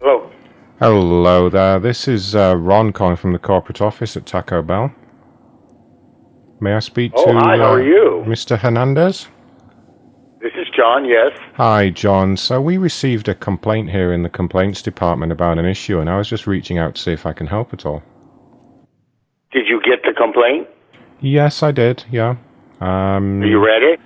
Hello. Hello there, this is Ron calling from the corporate office at Taco Bell. May I speak to Oh, hi, how are you? Mr. Hernandez? This is John, yes. Hi, John. So we received a complaint here in the complaints department about an issue, and I was just reaching out to see if I can help at all. Did you get the complaint? Yes, I did, yeah. You read it?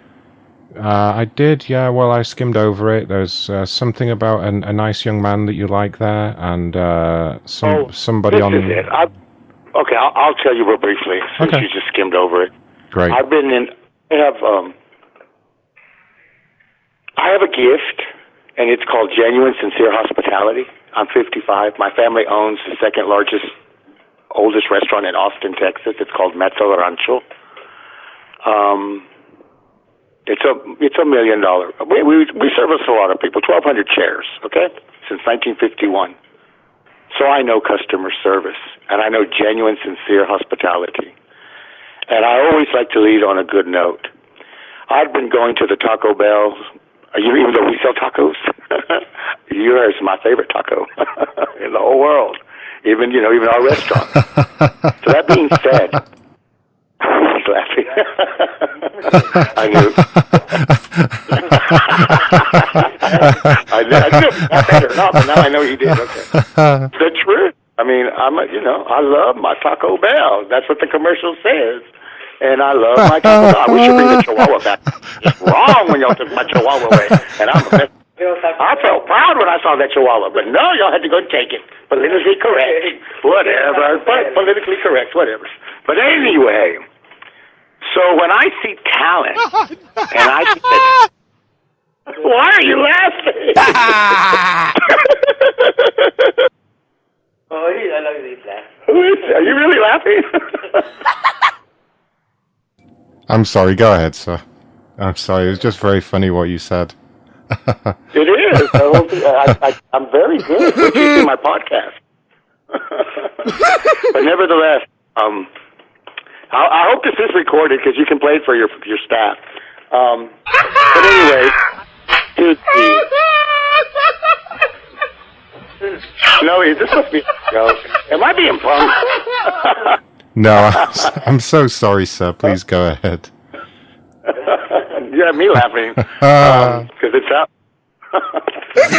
I did, yeah. Well, I skimmed over it. There's something about a nice young man that you like there, and somebody this on... is it. Okay, I'll tell you real briefly, since Okay. you just skimmed over it. Great. I have a gift, and it's called Genuine Sincere Hospitality. I'm 55. My family owns the second largest, oldest restaurant in Austin, Texas. It's called Mezzo Rancho. It's $1 million. We service a lot of people, 1,200 chairs, okay, since 1951. So I know customer service, and I know genuine, sincere hospitality. And I always like to lead on a good note. I've been going to the Taco Bell, even though we sell tacos. Yours is my favorite taco in the whole world, even our restaurant. So that being said, he's laughing. I knew. I knew not better enough, but now I know you did. Okay. The truth. I mean, I love my Taco Bell. That's what the commercial says. And I love my Taco Bell. I wish you bring the Chihuahua back. It's wrong when y'all took my Chihuahua away. And I felt proud when I saw that Chihuahua, but no, y'all had to go take it. Politically correct. Whatever. Politically correct. Whatever. But anyway, so when I see talent, and I said, why are you laughing? Oh, I love this laugh. Who is it? Are you really laughing? I'm sorry, go ahead, sir. I'm sorry, it was just very funny what you said. It is. I'm very good. What you see my podcast. But nevertheless, I hope this is recorded because you can play it for your staff. But anyway, dude, no, this must be a joke. Am I being punked? No, I'm so sorry, sir. Please go ahead. You have me laughing because it's out. That's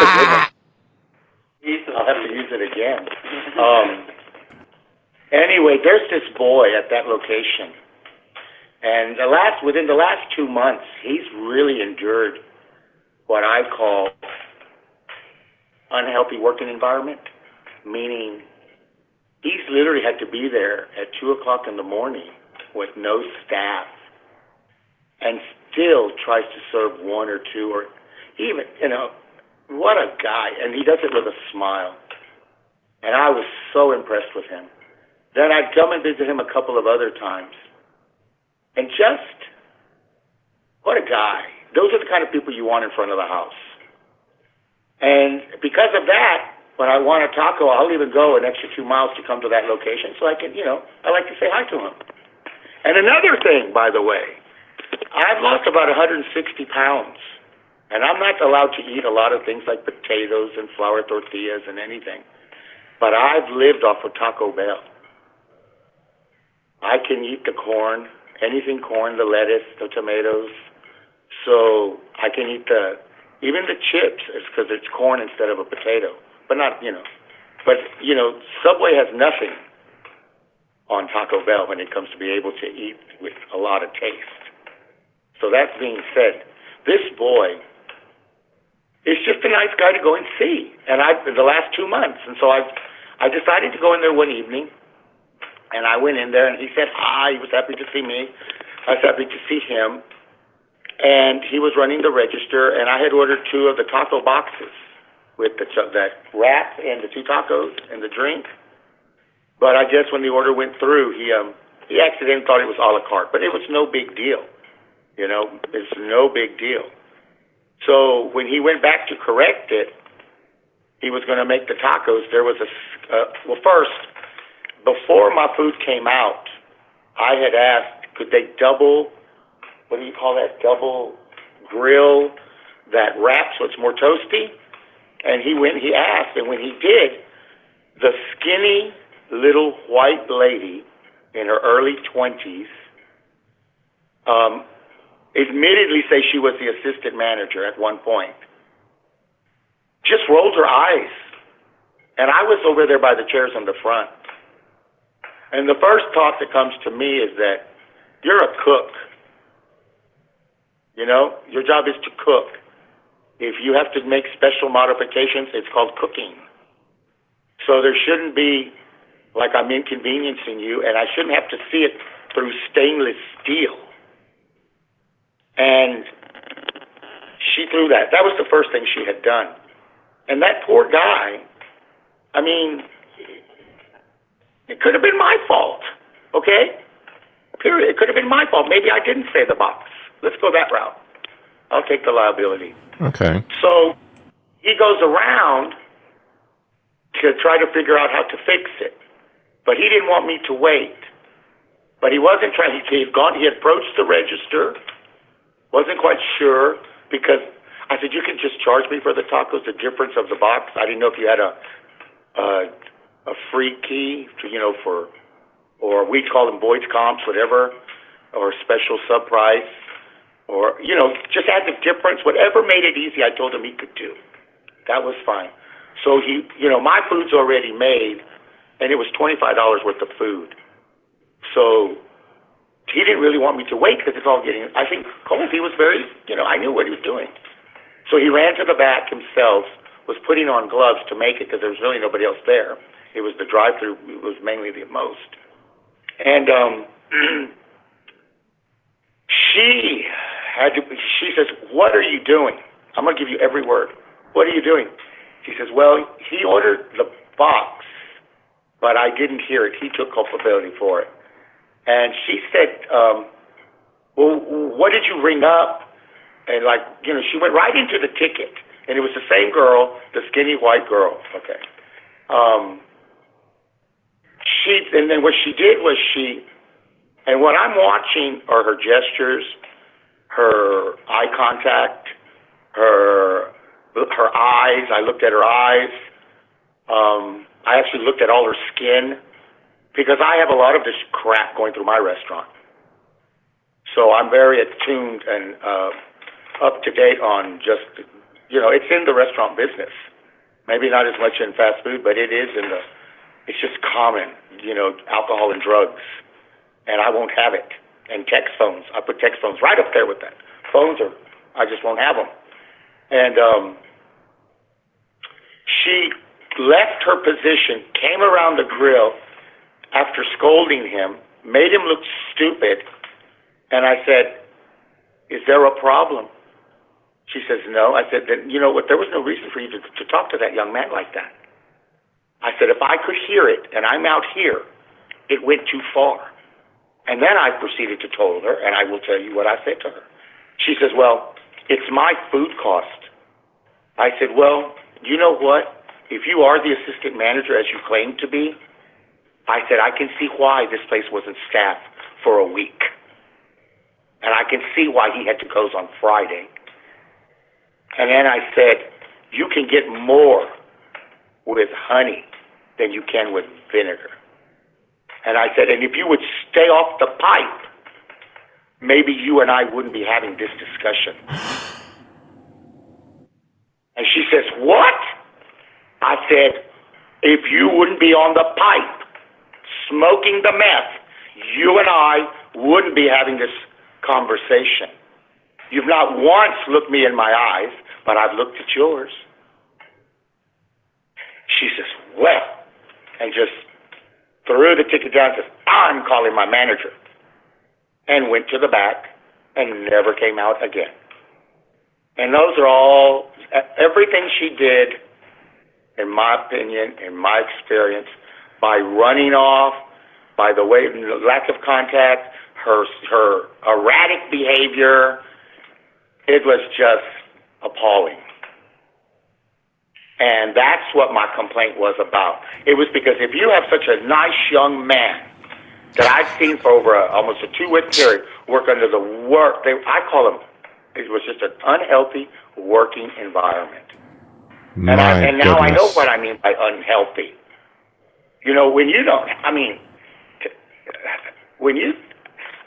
a good one. I'll have to use it again. Anyway, there's this boy at that location, and within the last 2 months, he's really endured what I call unhealthy working environment, meaning he's literally had to be there at 2 o'clock in the morning with no staff, and still tries to serve one or two, or even, what a guy. And he does it with a smile. And I was so impressed with him. Then I'd come and visit him a couple of other times. And just, what a guy. Those are the kind of people you want in front of the house. And because of that, when I want a taco, I'll even go an extra 2 miles to come to that location so I can, I like to say hi to him. And another thing, by the way, I've lost about 160 pounds. And I'm not allowed to eat a lot of things like potatoes and flour tortillas and anything. But I've lived off of Taco Bell. I can eat the corn, anything corn, the lettuce, the tomatoes. So I can eat even the chips, because it's corn instead of a potato. But not, But, Subway has nothing on Taco Bell when it comes to be able to eat with a lot of taste. So that being said, this boy is just a nice guy to go and see. And the last 2 months. And so I decided to go in there one evening, and I went in there, and he said hi. He was happy to see me. I was happy to see him. And he was running the register, and I had ordered 2 of the taco boxes with that wrap and the 2 tacos and the drink. But I guess when the order went through, he accidentally thought it was a la carte. But it was no big deal. It's no big deal. So when he went back to correct it, he was going to make the tacos. There was first, before my food came out, I had asked, could they double, what do you call that, double grill that wraps so it's more toasty. And he asked, and when he did, the skinny little white lady in her early 20s admittedly say she was the assistant manager at one point, just rolled her eyes. And I was over there by the chairs in the front. And the first thought that comes to me is that you're a cook. You know, your job is to cook. If you have to make special modifications, it's called cooking. So there shouldn't be, like, I'm inconveniencing you, and I shouldn't have to see it through stainless steel. And she threw that. That was the first thing she had done. And that poor guy, I mean, it could have been my fault, okay? Period. It could have been my fault. Maybe I didn't say the box. Let's go that route. I'll take the liability. Okay. So he goes around to try to figure out how to fix it. But he didn't want me to wait. But he wasn't trying. He had approached the register, wasn't quite sure, because I said, you can just charge me for the tacos, the difference of the box. I didn't know if you had a free key, or we call them Boyd's comps, whatever, or special sub price, or, just add the difference. Whatever made it easy, I told him he could do. That was fine. So he, my food's already made, and it was $25 worth of food. So he didn't really want me to wait because it's all getting, I think, cold. He was very, I knew what he was doing. So he ran to the back himself, was putting on gloves to make it because there was really nobody else there. It was the drive-through, it was mainly the most. And she says, what are you doing? I'm going to give you every word. What are you doing? She says, well, he ordered the box, but I didn't hear it. He took culpability for it. And she said, well, what did you ring up? And she went right into the ticket. And it was the same girl, the skinny white girl. Okay. And then what she did was and what I'm watching are her gestures, her eye contact, her eyes. I looked at her eyes. I actually looked at all her skin because I have a lot of this crap going through my restaurant. So I'm very attuned and up to date on just, it's in the restaurant business. Maybe not as much in fast food, but it is it's just common, alcohol and drugs. And I won't have it. And text phones. I put text phones right up there with that. I just won't have them. And she left her position, came around the grill after scolding him, made him look stupid. And I said, is there a problem? She says, no. I said, then, you know what, there was no reason for you to talk to that young man like that. I said, if I could hear it, and I'm out here, it went too far. And then I proceeded to tell her, and I will tell you what I said to her. She says, well, it's my food cost. I said, well, you know what? If you are the assistant manager as you claim to be, I said, I can see why this place wasn't staffed for a week. And I can see why he had to close on Friday. And then I said, you can get more with honey than you can with vinegar. And I said, and if you would stay off the pipe, maybe you and I wouldn't be having this discussion. And she says, what? I said, if you wouldn't be on the pipe smoking the meth, you and I wouldn't be having this conversation. You've not once looked me in my eyes, but I've looked at yours. She says, well, and just threw the ticket down and says, I'm calling my manager. And went to the back and never came out again. And those are all, everything she did, in my opinion, in my experience, by running off, by the way, lack of contact, her erratic behavior, it was just appalling. And that's what my complaint was about. It was because if you have such a nice young man that I've seen for over almost a 2-week period work under the I call them It was just an unhealthy working environment. My And now I know goodness. what I mean by unhealthy. You know, when you don't, I mean,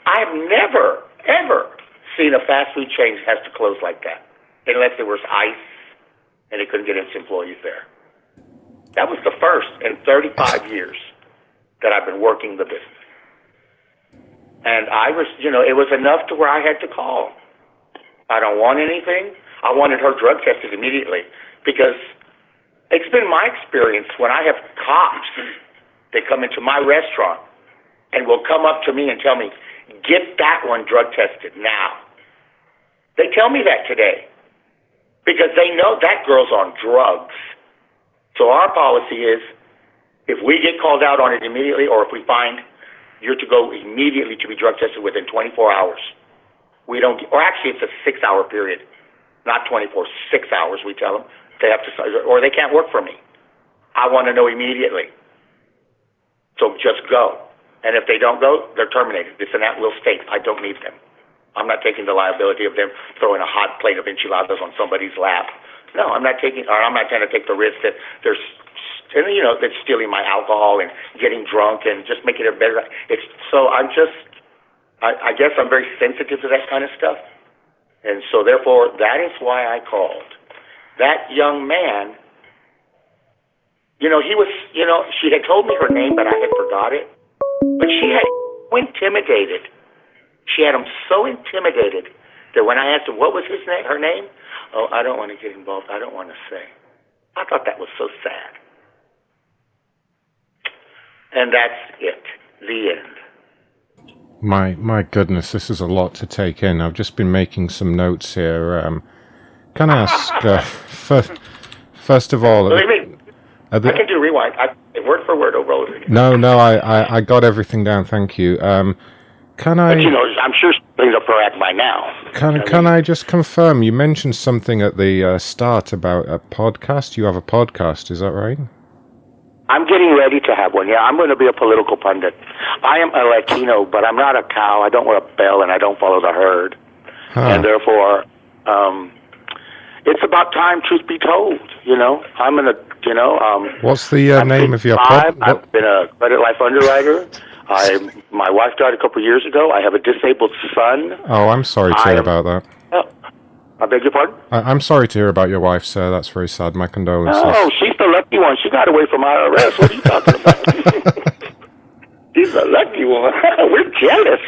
I've never, ever seen a fast food chain has to close like that, unless there was ice and they couldn't get its employees there. That was the first in 35 years that I've been working the business. And I was, you know, it was enough to where I had to call. I don't want anything. I wanted her drug tested immediately because it's been my experience when I have cops, they come into my restaurant and will come up to me and tell me, get that one drug tested now. They tell me that today because they know that girl's on drugs. So our policy is if we get called out on it immediately or if we find you're to go immediately to be drug tested within 24 hours. We don't, or actually it's a 6-hour period, not 24, 6 hours we tell them. They have to, or they can't work for me. I want to know immediately. So just go. And if they don't go, they're terminated. It's an at-will state. I don't need them. I'm not taking the liability of them throwing a hot plate of enchiladas on somebody's lap. No, I'm not taking, or I'm not going to take the risk that there's, and you know, that's stealing my alcohol and getting drunk and just making it better. It's so I'm just, I guess I'm very sensitive to that kind of stuff, and so therefore that is why I called. That young man, you know, he was, you know, she had told me her name, but I had forgot it. But she had so intimidated. She had him so intimidated that when I asked her what was his name, her name, oh, I don't want to get involved. I don't want to say. I thought that was so sad. And that's it. The end. My goodness, this is a lot to take in. I've just been making some notes here. Can I ask, first of all... Believe me, I can do rewind. Word for word over again. No, I got everything down, thank you. Can I... But, you know, I'm sure things are correct by now. Can I just confirm, you mentioned something at the start about a podcast. You have a podcast, is that right? I'm getting ready to have one. Yeah, I'm going to be a political pundit. I am a Latino, but I'm not a cow. I don't wear a bell, and I don't follow the herd. And therefore, it's about time, truth be told. You know, I'm going to, you know... What's the name of your podcast? I've been a credit life underwriter. My wife died a couple of years ago. I have a disabled son. Oh, I'm sorry to hear about that. I beg your pardon? I'm sorry to hear about your wife, sir. That's very sad. My condolences. Oh, she's the lucky one. She got away from IRS. What are you talking about? She's the lucky one. We're jealous.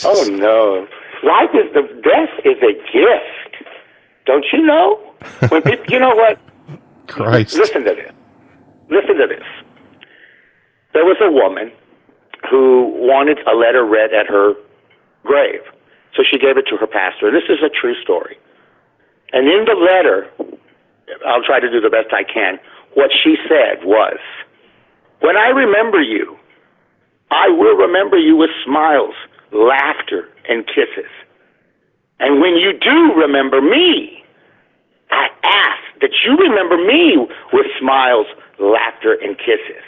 Oh, no. Life is death is a gift. Don't you know? When people, you know what? Christ. Listen to this. Listen to this. There was a woman who wanted a letter read at her grave. So she gave it to her pastor. This is a true story. And in the letter, I'll try to do the best I can, what she said was, when I remember you, I will remember you with smiles, laughter, and kisses. And when you do remember me, I ask that you remember me with smiles, laughter, and kisses.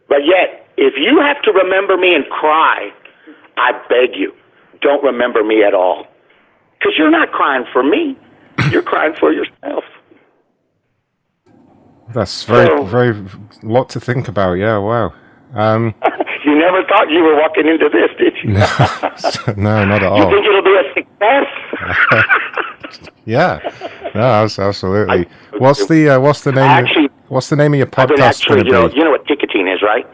But yet, if you have to remember me and cry, I beg you, don't remember me at all. Because you're not crying for me. You're crying for yourself. That's very lot to think about. Yeah, wow. You never thought you were walking into this, did you? No, not at all. You think it'll be a success? Yeah, no, absolutely. What's the name? Actually, what's the name of your podcast? You know what ticketing is, right?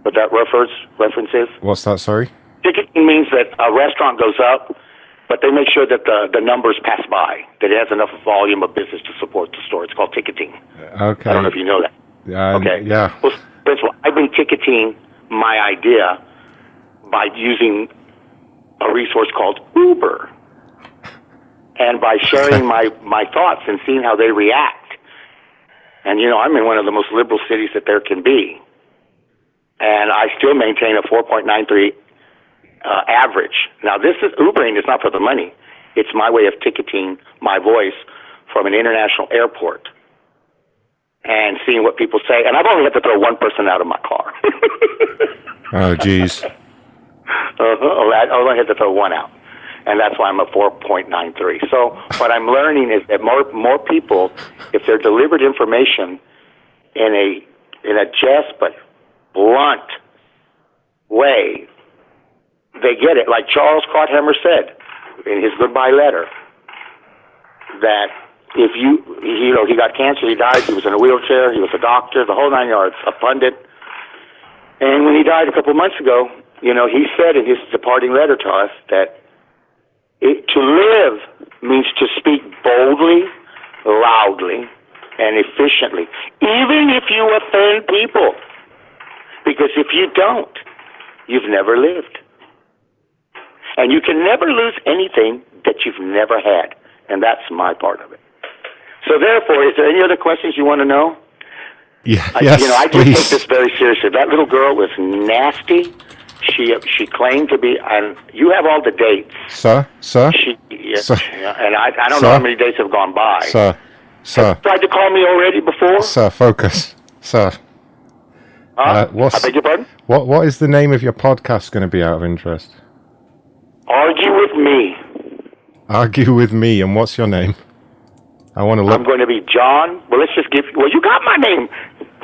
What that reference is? What's that? Sorry. Ticketing means that a restaurant goes up, but they make sure that the numbers pass by, that it has enough volume of business to support the store. It's called ticketing. Okay. I don't know if you know that. Okay. Yeah. Well, I've been ticketing my idea by using a resource called Uber, and by sharing my thoughts and seeing how they react. And, you know, I'm in one of the most liberal cities that there can be, and I still maintain a 4.93 average. Now, Ubering is not for the money. It's my way of ticketing my voice from an international airport and seeing what people say. And I've only had to throw one person out of my car. Oh, geez. I only had to throw one out. and that's why I'm a 4.93. So what I'm learning is that more people, if they're delivered information in a just but blunt way, they get it. Like Charles Krauthammer said in his goodbye letter, that if he got cancer, he died, he was in a wheelchair, he was a doctor, the whole 9 yards, a pundit. And when he died a couple of months ago, he said in his departing letter to us that to live means to speak boldly, loudly, and efficiently, even if you offend people. Because if you don't, you've never lived. And you can never lose anything that you've never had. And that's my part of it. So therefore, is there any other questions you want to know? Yes, I do please. take this very seriously. That little girl was nasty. She claimed to be, and you have all the dates. Sir? Sir. And I don't know how many days have gone by. Sir. Tried to call me already before? Sir, focus. Sir. I beg your pardon? What is the name of your podcast going to be, out of interest? Argue with me. Argue with me, and what's your name? I want to look. I'm going to be John. Well, you got my name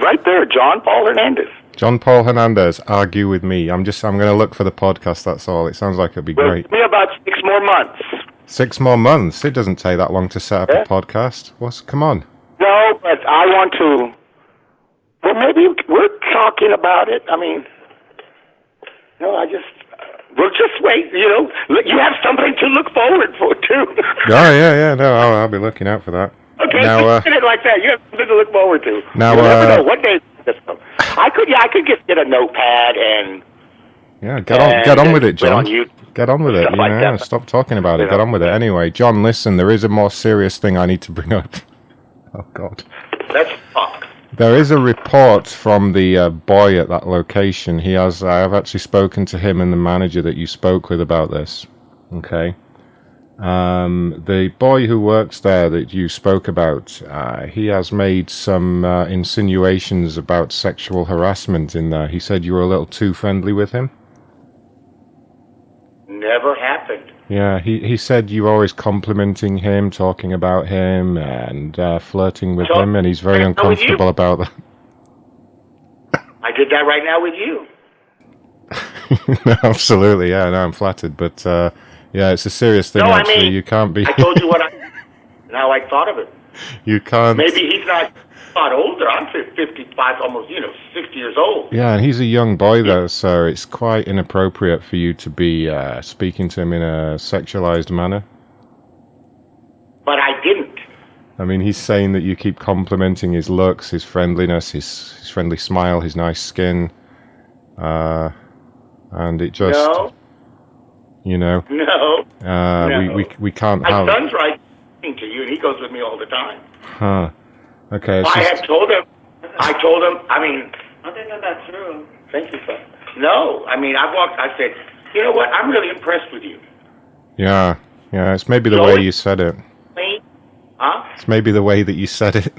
right there, John Paul Hernandez. John Paul Hernandez, Argue with Me. I'm going to look for the podcast, that's all. It sounds like it'd be great. Give me about 6 more months. 6 more months? It doesn't take that long to set up a podcast. Come on. No, but I want to. Well, maybe we're talking about it. I mean, we'll just wait, you have something to look forward for, too. Yeah, no, I'll be looking out for that. Okay, now, look at it like that. You have something to look forward to. Now, you never know what day this comes. I could get a notepad and... Yeah, get on with it, John. Get on with it, like stop talking about it, get on with it. Anyway, John, listen, there is a more serious thing I need to bring up. Oh, God. Let's talk. There is a report from the boy at that location. I have actually spoken to him and the manager that you spoke with about this. Okay. The boy who works there that you spoke about, he has made some insinuations about sexual harassment in there. He said you were a little too friendly with him. Never happened. Yeah, he said you were always complimenting him, talking about him, and flirting with him, and he's very uncomfortable about that. I did that right now with you. No, absolutely, yeah, no, I'm flattered, but yeah, it's a serious thing, actually. I mean, you can't be... I told you now I thought of it. You can't... Maybe he's not a lot older. I'm 55, almost, 60 years old. Yeah, and he's a young boy, though, so it's quite inappropriate for you to be speaking to him in a sexualized manner. But I didn't. I mean, he's saying that you keep complimenting his looks, his friendliness, his friendly smile, his nice skin, and it just... No. No. We can't have... My son's right to you, and he goes with me all the time. Huh. Okay. Well, I told him, I mean... I think that's true. Thank you, son. No, I mean, I said, you know what, I'm really impressed with you. Yeah, it's maybe the way you said it. Me? Huh? It's maybe the way that you said it.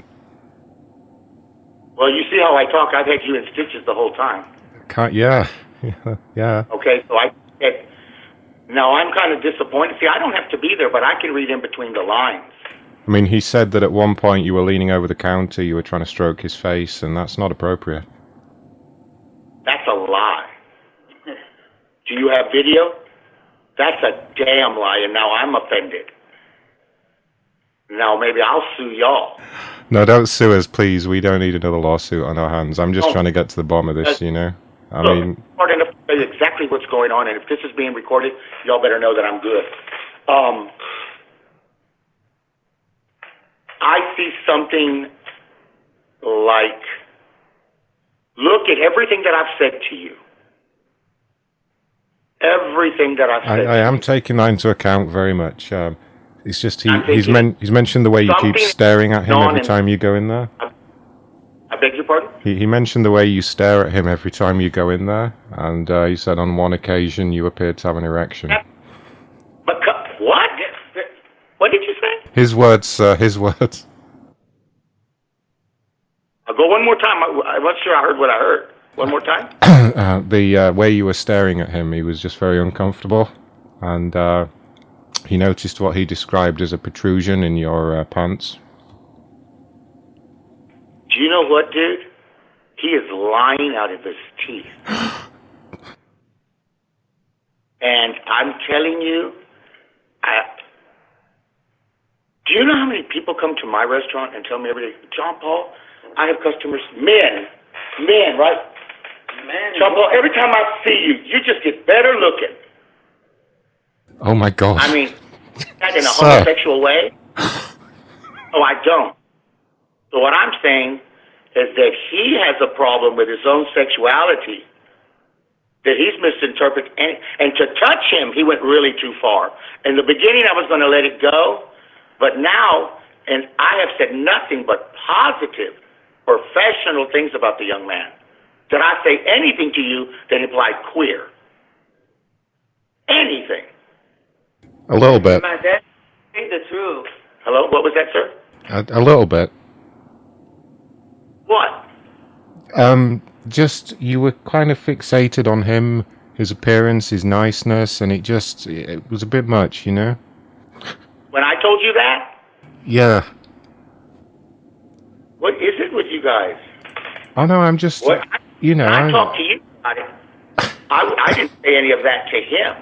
Well, you see how I talk, I've had you in stitches the whole time. Yeah. Okay, so I said... No, I'm kind of disappointed. See, I don't have to be there, but I can read in between the lines. I mean, he said that at one point you were leaning over the counter, you were trying to stroke his face, and that's not appropriate. That's a lie. Do you have video? That's a damn lie, and now I'm offended. Now maybe I'll sue y'all. No, don't sue us, please. We don't need another lawsuit on our hands. I'm just trying to get to the bottom of this, I mean... Hard enough to tell you exactly what's going on, and if this is being recorded, y'all better know that I'm good. I see something like, look at everything that I've said to you. Everything that I've said. I am taking that into account very much. It's just he's mentioned the way you keep staring at him every time you go in there. I beg your pardon? He mentioned the way you stare at him every time you go in there, and he said on one occasion you appeared to have an erection. But what? What did you say? His words, sir, his words. I'll go one more time. I'm not sure I heard what I heard. One more time? The way you were staring at him, he was just very uncomfortable, and he noticed what he described as a protrusion in your pants. Do you know what, dude? He is lying out of his teeth. And I'm telling you, do you know how many people come to my restaurant and tell me every day, John Paul, I have customers, men, right? Man, John Paul, every time I see you, you just get better looking. Oh my God. I mean, not in a Sir. homosexual way. Oh, I don't. So what I'm saying is that he has a problem with his own sexuality, that he's misinterpreted, and to touch him, he went really too far. In the beginning, I was going to let it go, but now, and I have said nothing but positive, professional things about the young man. Did I say anything to you that implied queer? Anything? A little bit. my dad, say the truth. Hello? What was that, sir? A little bit. What? Just, you were kind of fixated on him, his appearance, his niceness, and it was a bit much, you know? When I told you that? Yeah. What is it with you guys? Oh no, I'm just, What? you know. When I talked to you about it, I didn't say any of that to him.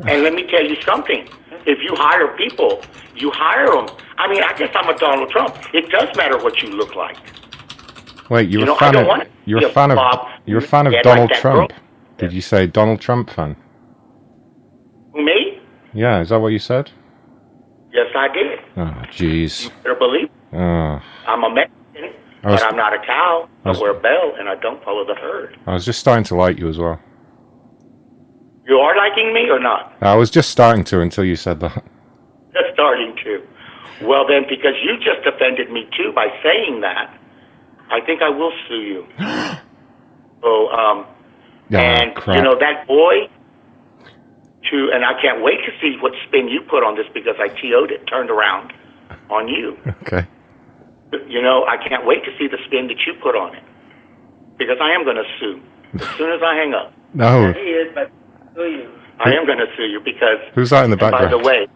And let me tell you something. If you hire people, you hire them. I mean, I guess I'm a Donald Trump. It does matter what you look like. Wait, you're You a know, I fan don't of want to you're be a a fan of Bob you're a fan of Ed Donald like that Trump. girl. Did you say Donald Trump fan? Who, me? Yeah, is that what you said? Yes, I did. Oh, jeez. You better believe it. Oh, I'm a Mexican, was- but I'm not a cow. I was- I wear a bell, and I don't follow the herd. I was just starting to like you as well. You are liking me or not? I was just starting to until you said that. Just starting to. Well, then, because you just offended me, too, by saying that, I think I will sue you. So, and, crap. you know, that boy, and I can't wait to see what spin you put on this because I TO'd it, turned around on you. Okay. You know, I can't wait to see the spin that you put on it because I am going to sue as soon as I hang up. No. He is, but do you? I am going to sue you because, Who's that in the and by background? the way,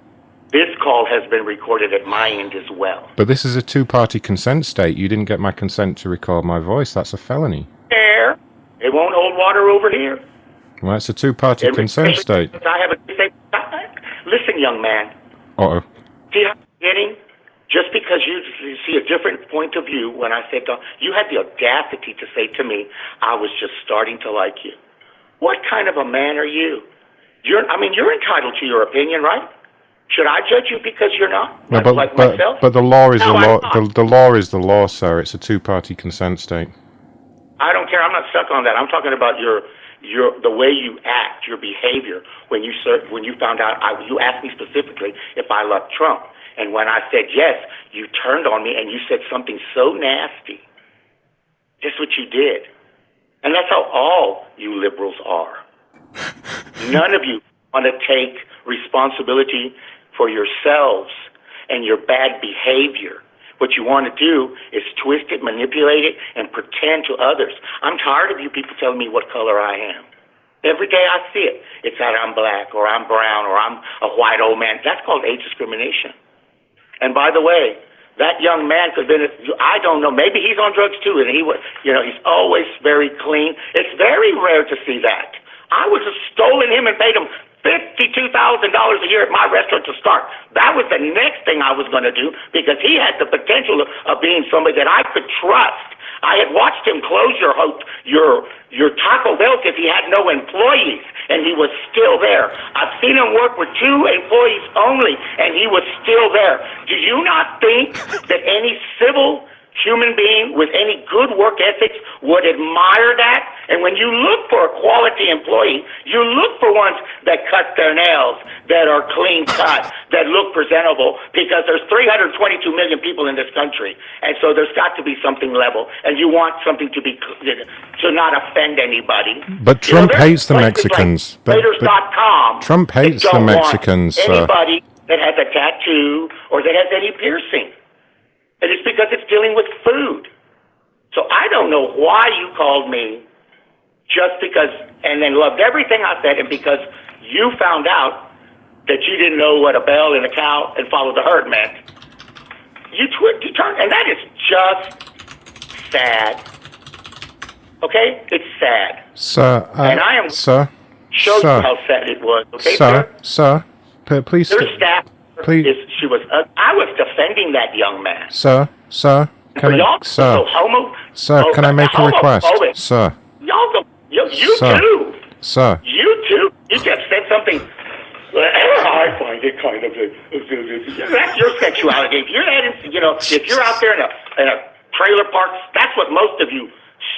this call has been recorded at my end as well. But this is a two-party consent state. You didn't get my consent to record my voice. That's a felony. There, it won't hold water over here. Well, it's a two-party consent state. I have a listen, young man. Uh-oh. See how I'm getting? Just because you see a different point of view when I said, you had the audacity to say to me, I was just starting to like you. What kind of a man are you? You're entitled to your opinion, right? Should I judge you because you're not? No, like myself? but the law is No, the I'm law. not. The law is the law, sir. It's a two-party consent state. I don't care. I'm not stuck on that. I'm talking about the way you act, your behavior when you found out. You asked me specifically if I loved Trump, and when I said yes, you turned on me and you said something so nasty. Just what you did, and that's how all you liberals are. None of you want to take responsibility for yourselves and your bad behavior. What you want to do is twist it, manipulate it, and pretend to others. I'm tired of you people telling me what color I am. Every day I see it. It's that I'm black, or I'm brown, or I'm a white old man. That's called age discrimination. And by the way, that young man could have been, I don't know, maybe he's on drugs too, and he's always very clean. It's very rare to see that. I would have stolen him and paid him $52,000 a year at my restaurant to start. That was the next thing I was going to do because he had the potential of being somebody that I could trust. I had watched him close your Taco Bell because he had no employees, and he was still there. I've seen him work with 2 employees only, and he was still there. Do you not think that any civil human being with any good work ethics would admire that? And when you look for a quality employee, you look for ones that cut their nails, that are clean cut, that look presentable, because there's 322 million people in this country. And so there's got to be something level. And you want something to not offend anybody. But Trump hates the places Mexicans. Like Raiders.com. Trump hates the Mexicans. Anybody that has a tattoo or that has any piercing. And it's because it's dealing with food. So I don't know why you called me just because, and then loved everything I said, and because you found out that you didn't know what a bell and a cow and follow the herd meant. You turn, and that is just sad. Okay? It's sad. Sir, and I am sir, show sir, you how sad it was. Okay, sir? Sir, please. Your staff, please. she was. I was defending that young man. Sir, can I, sir, can I make a request? Sir. Y'all go, you Sir. too. Sir. You too. You just said something. I find it kind of. That's your sexuality. If you're heading, if you're out there in a trailer park, that's what most of you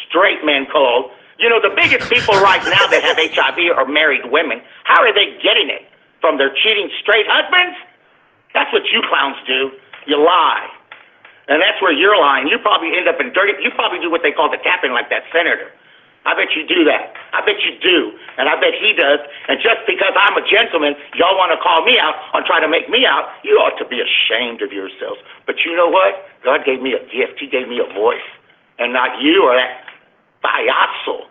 straight men call. The biggest people right now that have HIV are married women. How are they getting it? From their cheating straight husbands? That's what you clowns do. You lie. And that's where you're lying. You probably end up in dirty. You probably do what they call the tapping like that senator. I bet you do that. I bet you do. And I bet he does. And just because I'm a gentleman, y'all want to call me out and try to make me out, you ought to be ashamed of yourselves. But you know what? God gave me a gift. He gave me a voice. And not you or that payaso,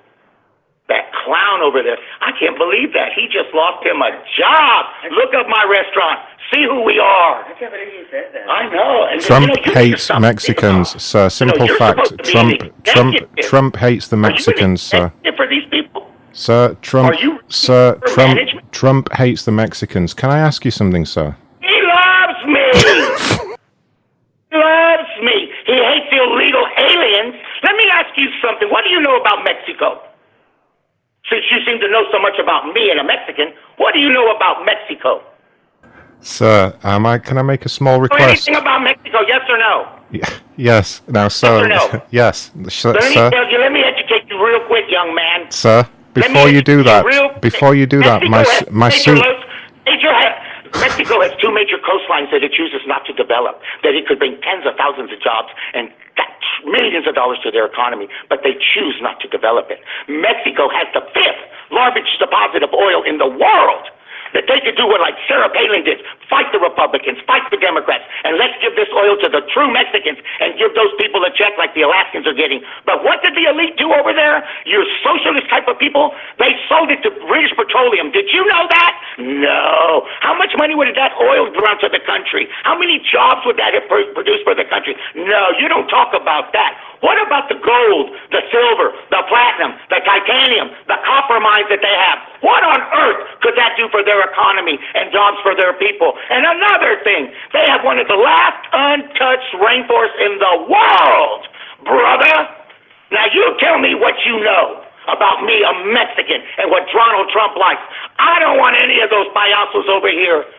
that clown over there. I can't believe that. He just lost him a job. Look up my restaurant. See who we are. I can't believe you said that. I know. And Trump hates Mexicans, sir. Simple fact. Trump hates the Mexicans, sir. For these people. Sir, Trump hates the Mexicans. Can I ask you something, sir? He loves me. He loves me. He hates illegal aliens. Let me ask you something. What do you know about Mexico? Since you seem to know so much about me and a Mexican, what do you know about Mexico? Sir, can I make a small request? Know anything about Mexico, yes or no? Yes. Now, sir. Yes or no? Yes, sir. Let me educate you real quick, young man. Sir, before you do that, my suit. Mexico has two major coastlines that it chooses not to develop, that it could bring tens of thousands of jobs and millions of dollars to their economy, but they choose not to develop it. Mexico has the fifth largest deposit of oil in the world. That they could do what like Sarah Palin did, fight the Republicans, fight the Democrats, and let's give this oil to the true Mexicans and give those people a check like the Alaskans are getting. But what did the elite do over there? Your socialist type of people, they sold it to British Petroleum. Did you know that? No. How much money would that oil bring to the country? How many jobs would that have produced for the country? No, you don't talk about that. What about the gold, the silver, the platinum, the titanium, the copper mines that they have? What on earth could that do for their economy and jobs for their people? And another thing, they have one of the last untouched rainforests in the world, brother. Now you tell me what you know about me, a Mexican, and what Donald Trump likes. I don't want any of those payasos over here.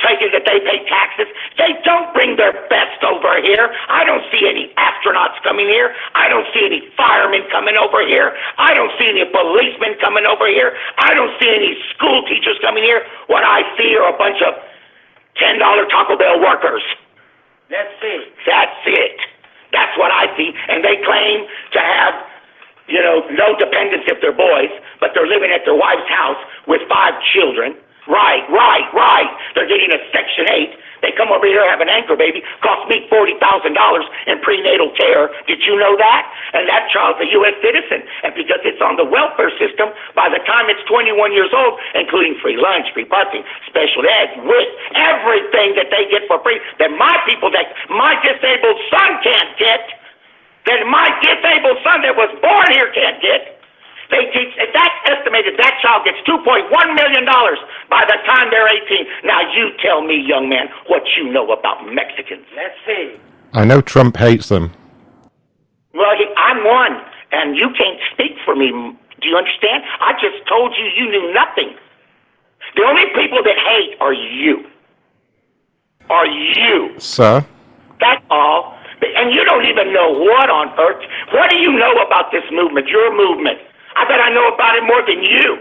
Taking that they pay taxes. They don't bring their best over here. I don't see any astronauts coming here. I don't see any firemen coming over here. I don't see any policemen coming over here. I don't see any school teachers coming here. What I see are a bunch of $10 Taco Bell workers. That's it. That's it. That's what I see. And they claim to have, no dependents if they're boys, but they're living at their wife's house with 5 children. Right. They're getting a Section 8. They come over here, have an anchor baby, cost me $40,000 in prenatal care. Did you know that? And that child's a U.S. citizen. And because it's on the welfare system, by the time it's 21 years old, including free lunch, free busing, special ed, WIC, everything that they get for free, that my disabled son can't get, that my disabled son that was born here can't get. They teach, that's estimated, that child gets $2.1 million by the time they're 18. Now you tell me, young man, what you know about Mexicans. Let's see. I know Trump hates them. Well, I'm one, and you can't speak for me. Do you understand? I just told you you knew nothing. The only people that hate are you. Are you. Sir? That's all. And you don't even know what on earth. What do you know about this movement, your movement? I bet I know about it more than you.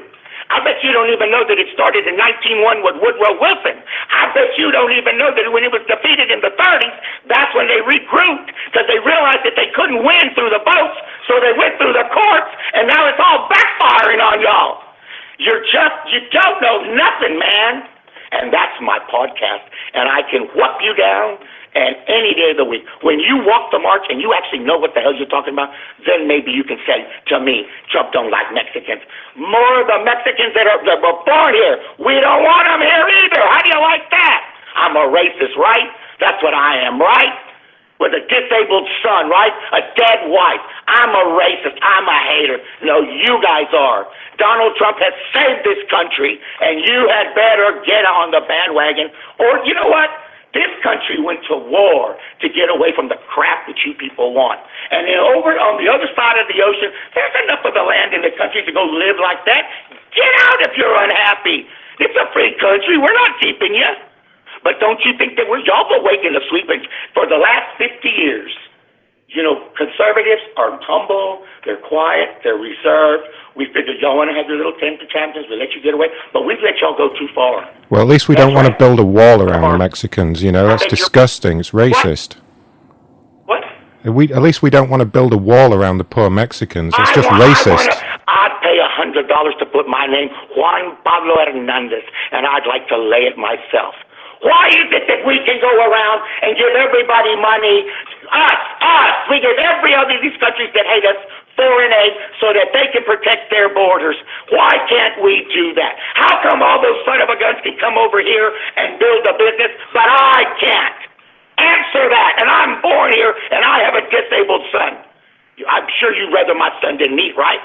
I bet you don't even know that it started in 1901 with Woodrow Wilson. I bet you don't even know that when it was defeated in the 30s, that's when they regrouped, because they realized that they couldn't win through the votes, so they went through the courts, and now it's all backfiring on y'all. You don't know nothing, man. And that's my podcast, and I can whoop you down and any day of the week. When you walk the march and you actually know what the hell you're talking about, then maybe you can say to me, Trump don't like Mexicans. More of the Mexicans that were born here, we don't want them here either. I'm a racist, right? That's what I am, right? With a disabled son, right? A dead wife. I'm a racist. I'm a hater. No, you guys are. Donald Trump has saved this country, and you had better get on the bandwagon. Or, you know what? This country went to war to get away from the crap that you people want. And then over on the other side of the ocean, there's enough of the land in the country to go live like that. Get out if you're unhappy. It's a free country. We're not keeping you. But don't you think that y'all awakened the sleeping for the last 50 years? You know, conservatives are humble, they're quiet, they're reserved. We figured y'all want to have your little temper tantrums, we let you get away, but we've let y'all go too far. Well, at least we don't want to build a wall around the Mexicans, you know, that's disgusting, it's racist. What? At least we don't want to build a wall around the poor Mexicans, it's just racist. I'd pay $100 to put my name, Juan Pablo Hernandez, and I'd like to lay it myself. Why is it that we can go around and give everybody money, us, we give every other of these countries that hate us foreign aid so that they can protect their borders? Why can't we do that? How come all those son of a guns can come over here and build a business, but I can't? Answer that. And I'm born here and I have a disabled son. I'm sure you'd rather my son didn't eat, right?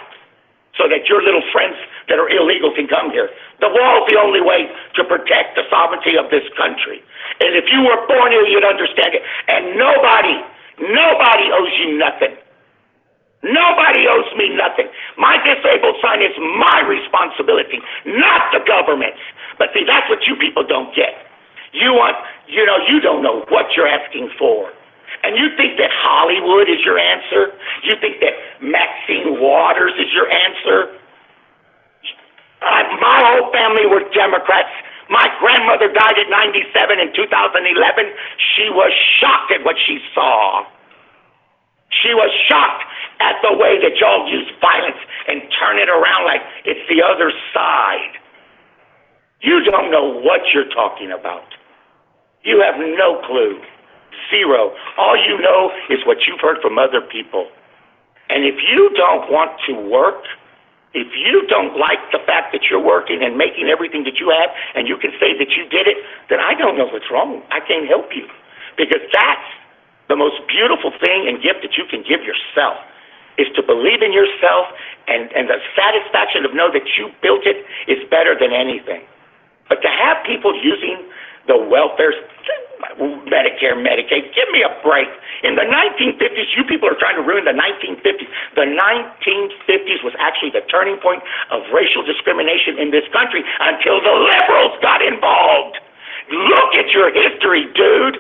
So that your little friends that are illegal can come here. The wall's the only way to protect the sovereignty of this country. And if you were born here, you'd understand it. And nobody owes you nothing. Nobody owes me nothing. My disabled son is my responsibility, not the government's. But see, that's what you people don't get. You don't know what you're asking for. And you think that Hollywood is your answer? You think that Maxine Waters is your answer? My whole family were Democrats. My grandmother died at 97 in 2011. She was shocked at what she saw. She was shocked at the way that y'all use violence and turn it around like it's the other side. You don't know what you're talking about. You have no clue. Zero. All you know is what you've heard from other people. And if you don't want to work, if you don't like the fact that you're working and making everything that you have, and you can say that you did it, then I don't know what's wrong. I can't help you. Because that's the most beautiful thing and gift that you can give yourself, is to believe in yourself, and the satisfaction of know that you built it is better than anything. But to have people using the welfare, Medicare, Medicaid, give me a break. In the 1950s, you people are trying to ruin the 1950s. The 1950s was actually the turning point of racial discrimination in this country until the liberals got involved. Look at your history, dude.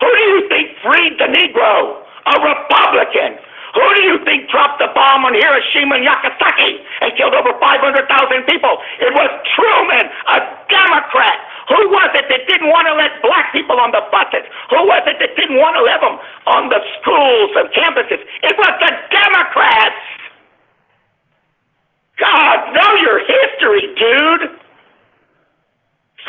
Who do you think freed the Negro? A Republican. Who do you think dropped the bomb on Hiroshima and Nagasaki and killed over 500,000 people? It was Truman, a Democrat. Who was it that didn't want to let black people on the buses? Who was it that didn't want to let them on the schools and campuses? It was the Democrats. God, know your history, dude.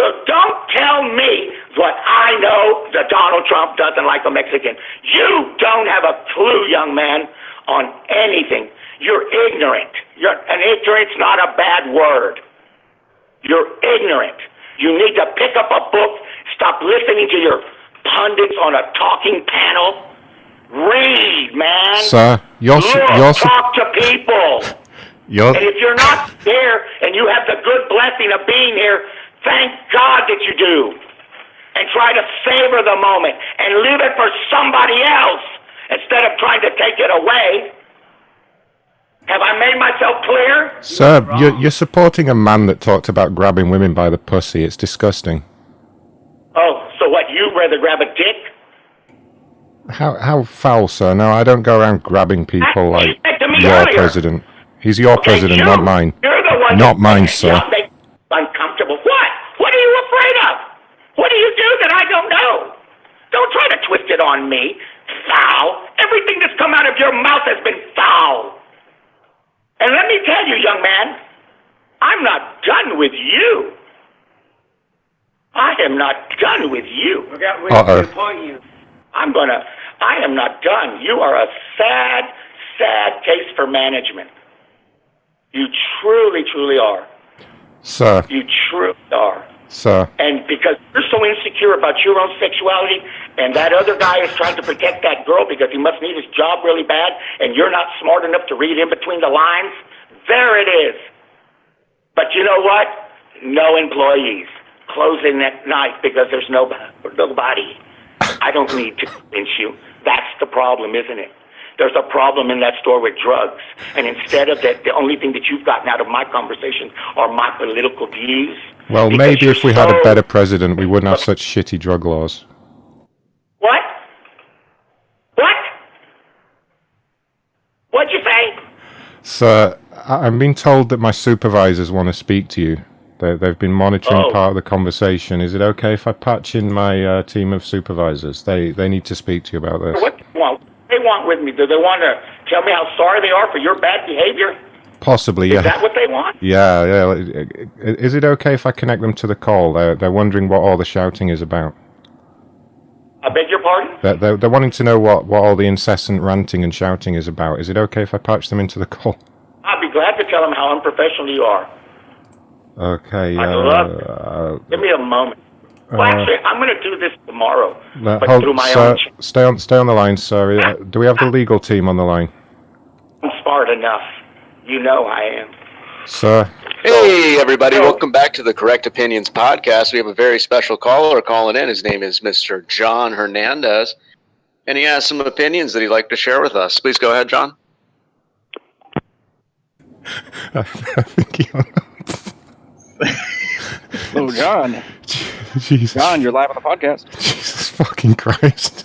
So don't tell me what I know that Donald Trump doesn't like a Mexican. You don't have a clue, young man, on anything. You're ignorant. And ignorant's not a bad word. You're ignorant. You need to pick up a book, stop listening to your pundits on a talking panel. Read, man. Sir, talk to people. And if you're not there and you have the good blessing of being here, thank God that you do. And try to savor the moment and leave it for somebody else instead of trying to take it away. Have I made myself clear? Sir, you're supporting a man that talked about grabbing women by the pussy. It's disgusting. Oh, so what, you rather grab a dick? How foul, sir. No, I don't go around grabbing people like your earlier. President. He's your president, not mine. You're the one not mine, sir. Uncomfortable. What? What are you afraid of? What do you do that I don't know? Don't try to twist it on me. Foul. Everything that's come out of your mouth has been foul. And let me tell you, young man, I'm not done with you. I am not done with you. I am not done. You are a sad, sad case for management. You truly, truly are. Sir. You truly are. Sir. And because you're so insecure about your own sexuality, and that other guy is trying to protect that girl because he must need his job really bad, and you're not smart enough to read in between the lines, there it is. But you know what? No employees. Closing at night because there's nobody. I don't need to convince you. That's the problem, isn't it? There's a problem in that store with drugs. And instead of that, the only thing that you've gotten out of my conversation are my political views. Well, maybe if we had a better president, we wouldn't have such shitty drug laws. What? What? What'd you say? Sir, I'm being told that my supervisors want to speak to you. They've been monitoring part of the conversation. Is it okay if I patch in my team of supervisors? They need to speak to you about this. What they want with me? Do they want to tell me how sorry they are for your bad behavior? Possibly, yeah. Is that what they want? Yeah. Is it okay if I connect them to the call? They're wondering what all the shouting is about. I beg your pardon? They're wanting to know what all the incessant ranting and shouting is about. Is it okay if I patch them into the call? I'd be glad to tell them how unprofessional you are. Okay. I'd love it. Give me a moment. Well, actually, I'm going to do this tomorrow. But through my own... Stay on the line, sir. Do we have the legal team on the line? I'm smart enough. You know I am. Sir? Hey, everybody. Welcome back to the Correct Opinions podcast. We have a very special caller calling in. His name is Mr. John Hernandez, and he has some opinions that he'd like to share with us. Please go ahead, John. I think he... Oh, John. Jesus. John, you're live on the podcast. Jesus fucking Christ.